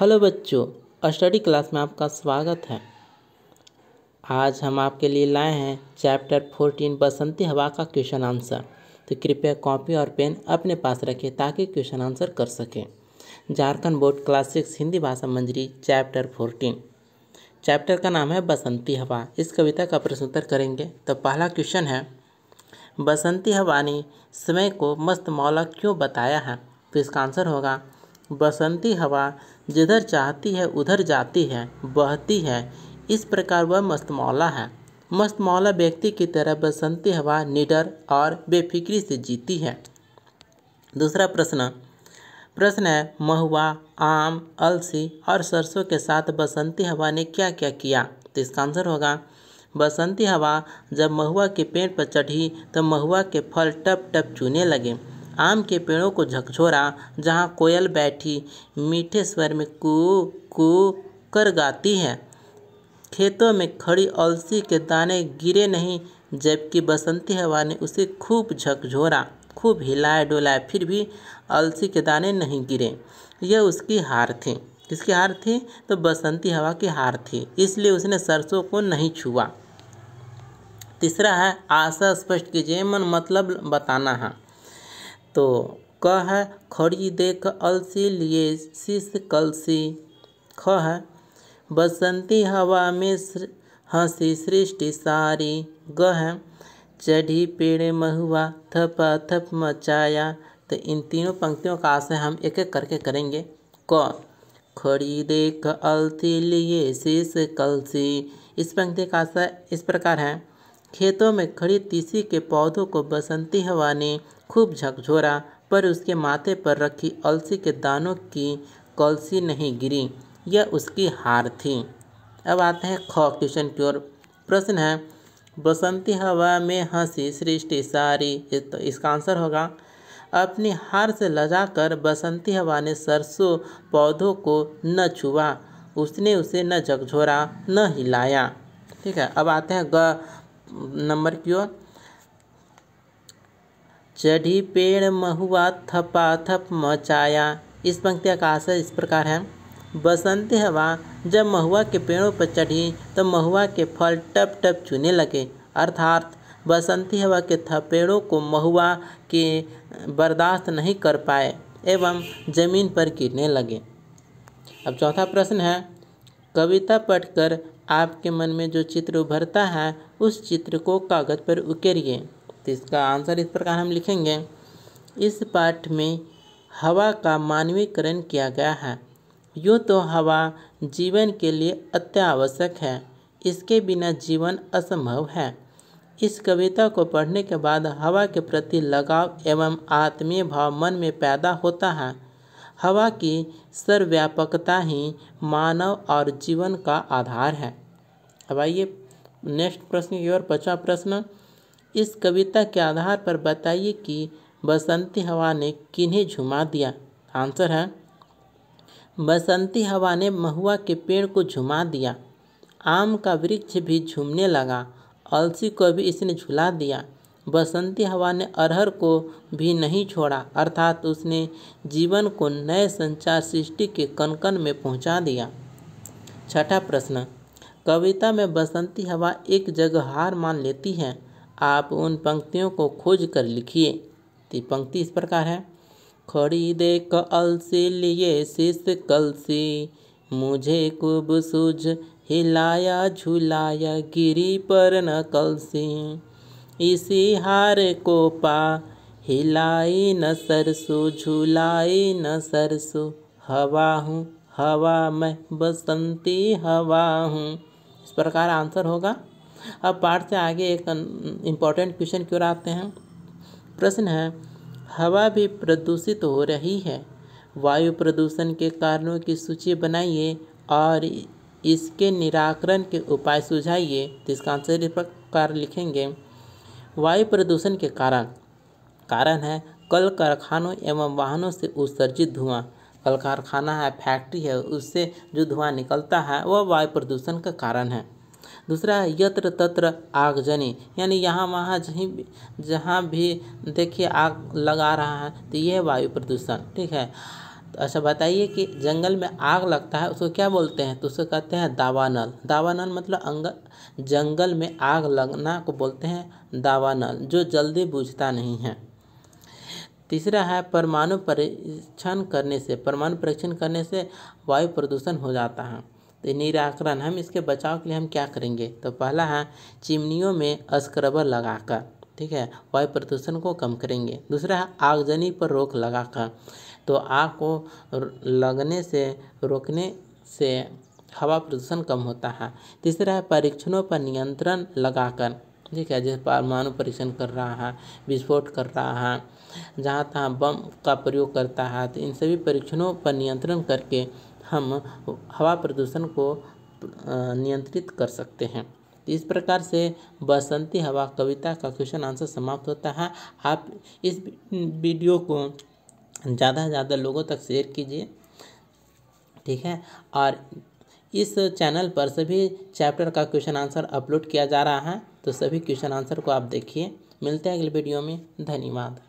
Hello बच्चों, study class में आपका स्वागत है। आज हम आपके लिए लाए हैं चैप्टर 14 बसंती हवा का क्वेश्चन आंसर। तो कृपया कॉपी और पेन अपने पास रखें ताकि क्वेश्चन आंसर कर सकें। झारखंड बोर्ड क्लास 6 हिंदी भाषा मंजरी चैप्टर 14। चैप्टर का नाम है बसंती हवा। इस कविता का प्रश्न उत्तर करेंगे। तो पहला क्वेश्चन है, बसंती हवा ने समय को मस्त मौला क्यों बताया है? तो इसका आंसर होगा, बसंती हवा जिधर चाहती है उधर जाती है, बहती है, इस प्रकार वह मस्तमौला है। मस्तमौला व्यक्ति की तरह बसंती हवा निडर और बेफिक्री से जीती है। दूसरा प्रश्न है, महुआ, आम, अलसी और सरसों के साथ बसंती हवा ने क्या क्या किया? तो इसका आंसर होगा, बसंती हवा जब महुआ के पेड़ पर चढ़ी तो महुआ के फल टप टप चूने लगे। आम के पेड़ों को झकझोरा, जहाँ कोयल बैठी मीठे स्वर में कू कू कर गाती है। खेतों में खड़ी अलसी के दाने गिरे नहीं, जबकि बसंती हवा ने उसे खूब झकझोरा, खूब हिलाया डुलाया, फिर भी अलसी के दाने नहीं गिरे। यह उसकी हार थी। किसकी हार थी? तो बसंती हवा की हार थी, इसलिए उसने सरसों को नहीं छुआ। तीसरा है, आशा स्पष्ट कीजिए, मन मतलब बताना है। तो क है, खड़ी देख अलसी लिए शीश कलसी। ख है, बसंती हवा में हंसी सृष्टि सारी। ग है, चढ़ी पेड़ महुआ थपा थप मचाया। तो इन तीनों पंक्तियों का आशय हम एक एक करके करेंगे। क, खड़ी देख अलसी लिए शीश कलसी। इस पंक्ति का आशय इस प्रकार है, खेतों में खड़ी तीसी के पौधों को बसंती हवा ने खूब झकझोरा, पर उसके माथे पर रखी अलसी के दानों की कलसी नहीं गिरी। यह उसकी हार थी। अब आते हैं ख क्वेश्चन की ओर। प्रश्न है, बसंती हवा में हंसी सृष्टि सारी। तो इसका आंसर होगा, अपनी हार से लजाकर बसंती हवा ने सरसों पौधों को न छुआ, उसने उसे न झकझोरा न हिलाया। ठीक है। अब आते हैं ग नंबर की ओर। चढ़ी पेड़ महुआ थपा थप मचाया। इस पंक्ति का आशय इस प्रकार है, बसंती हवा जब महुआ के पेड़ों पर चढ़ी तो महुआ के फल टप टप चूने लगे, अर्थात बसंती हवा के थपेड़ों को महुआ के बर्दाश्त नहीं कर पाए एवं जमीन पर गिरने लगे। अब चौथा प्रश्न है, कविता पढ़कर आपके मन में जो चित्र उभरता है उस चित्र को कागज पर उकेरिए। तो इसका आंसर इस प्रकार हम लिखेंगे, इस पाठ में हवा का मानवीकरण किया गया है। यूँ तो हवा जीवन के लिए अत्यावश्यक है, इसके बिना जीवन असंभव है। इस कविता को पढ़ने के बाद हवा के प्रति लगाव एवं आत्मीय भाव मन में पैदा होता है। हवा की सर्वव्यापकता ही मानव और जीवन का आधार है। अब आइए नेक्स्ट प्रश्न की ओर। 5वां प्रश्न, इस कविता के आधार पर बताइए कि बसंती हवा ने किन्हें झुमा दिया? आंसर है, बसंती हवा ने महुआ के पेड़ को झुमा दिया, आम का वृक्ष भी झूमने लगा, अलसी को भी इसने झुला दिया। बसंती हवा ने अरहर को भी नहीं छोड़ा, अर्थात उसने जीवन को नए संचार सृष्टि के कण-कण में पहुंचा दिया। 6वां प्रश्न, कविता में बसंती हवा एक जगह हार मान लेती है, आप उन पंक्तियों को खोज कर लिखिए। तो पंक्ति इस प्रकार है, खड़ी देख अलसी लिए शीश कलसी, मुझे खूब सूझ हिलाया झुलाया, गिरी पर न कलसी, इसी हार को पा हिलाई न सरसों, झुलाई न सरसों, हवा हूँ हवा मैं बसंती हवा हूँ। इस प्रकार आंसर होगा। अब पाठ से आगे एक इम्पॉर्टेंट क्वेश्चन की ओर आते हैं। प्रश्न है, हवा भी प्रदूषित हो रही है, वायु प्रदूषण के कारणों की सूची बनाइए और इसके निराकरण के उपाय सुझाइए। तो इसका आंसर इस प्रकार लिखेंगे, वायु प्रदूषण के कारण है कल कारखानों एवं वाहनों से उत्सर्जित धुआं। कल कारखाना है, फैक्ट्री है, उससे जो धुआं निकलता है वह वायु प्रदूषण का कारण है। दूसरा है यत्र तत्र आगजनी, यानी यहाँ वहाँ जहाँ भी देखिए आग लगा रहा है, तो यह वायु प्रदूषण। ठीक है। अच्छा बताइए कि जंगल में आग लगता है उसको क्या बोलते हैं? तो उसको कहते हैं दावानल। दावानल मतलब जंगल में आग लगना को बोलते हैं दावानल, जो जल्दी बुझता नहीं है। तीसरा है परमाणु परीक्षण करने से वायु प्रदूषण हो जाता है। तो निराकरण, हम इसके बचाव के लिए हम क्या करेंगे? तो पहला है चिमनियों में स्क्रबर लगाकर, ठीक है, वायु प्रदूषण को कम करेंगे। दूसरा है आगजनी पर रोक लगाकर, तो आग को लगने से रोकने से हवा प्रदूषण कम होता है। तीसरा है परीक्षणों पर नियंत्रण लगाकर, ठीक है, जैसे परमाणु परीक्षण कर रहा है, विस्फोट कर रहा है, जहाँ तहाँ बम का प्रयोग करता है, तो इन सभी परीक्षणों पर नियंत्रण करके हम हवा प्रदूषण को नियंत्रित कर सकते हैं। इस प्रकार से बसंती हवा कविता का क्वेश्चन आंसर समाप्त होता है। आप इस वीडियो को ज़्यादा से ज़्यादा लोगों तक शेयर कीजिए, ठीक है, और इस चैनल पर सभी चैप्टर का क्वेश्चन आंसर अपलोड किया जा रहा है, तो सभी क्वेश्चन आंसर को आप देखिए। मिलते हैं अगले वीडियो में। धन्यवाद।